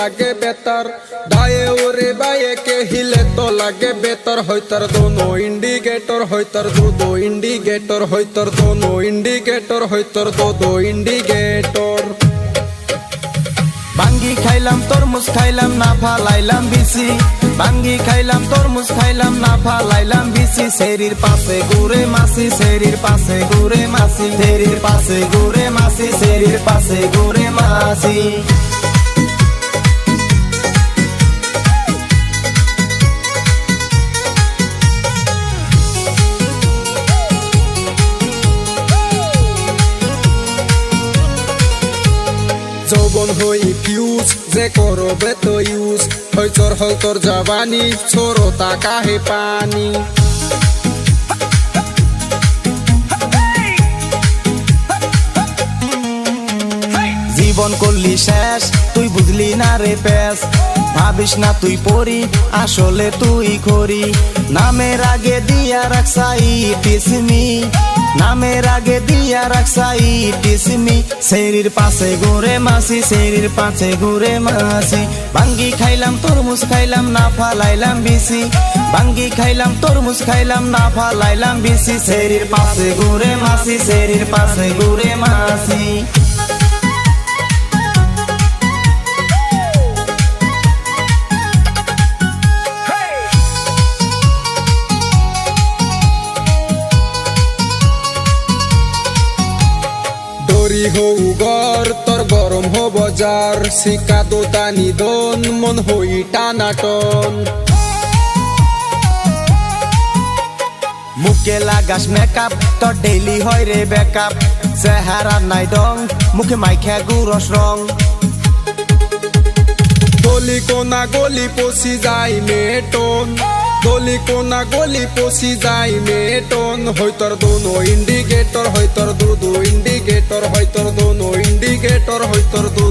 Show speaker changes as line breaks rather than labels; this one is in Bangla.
लागे बेहतर, दाएं और बाएं के हिले तो लागे बेहतर। होइतर दोनों इंडिकेटर, होइतर दो इंडिकेटर, होइतर दोनों इंडिकेटर, होइतर दो इंडिकेटर।
बांगी खाइलाम तरमुज खाइलाम ना फालाइलाम बिसि, बांगी खाइलाम तरमुज खाइलाम ना फालाइलाम बिसि। शेरिर पाशे घुरे मासी, शेरिर पाशे घुरे मासी, शेरिर पाशे घुरे मासी, शेरिर पाशे घुरे मासी।
যৌবন হই ফিউজ যে করবে তো ইউজ, হইচর হল তোর জাবানি ছোড়ো তা কাহে পানি।
জীবন করলি শেষ তুই বুঝলি না রে পেশ, ভাবিস না তুই পড়ি আসলে তুই খড়ি। নামের আগে দিয়া রাখসাই টিসমি, নামের আগে দিয়া রাখসাই টিসমি। শরীর পাশে ঘুরে মাসি, শরীর পাশে ঘুরে মাসি। বাঙ্গি খাইলাম তরমুজ খাইলাম না ফালাইলাম বিসি, বাঙ্গি খাইলাম তরমুজ খাইলাম না ফালাইলাম বিসি। শরীর পাশে ঘুরে মাসি, শরীর পাশে ঘুরে মাসি।
দরি হৌ গর তোর গরম হো বজার, শিকা দোতানি দন মন হই টানাটন।
মুখে লাগাস মেকআপ তোর ডেইলি হয় রে বেকআপ, চেহারা নাই ডং মুখে মাইখা গুরস রং।
গলি কোনা গলি পশি যাই মেটন, গলি কোনা গলি পশি যাই মেটন। হইতর দোনো ইন্ডিকেটর, হইতর দো ইন্ডিকেটর, হইতর দোনো ইন্ডিকেটর, হইতর দো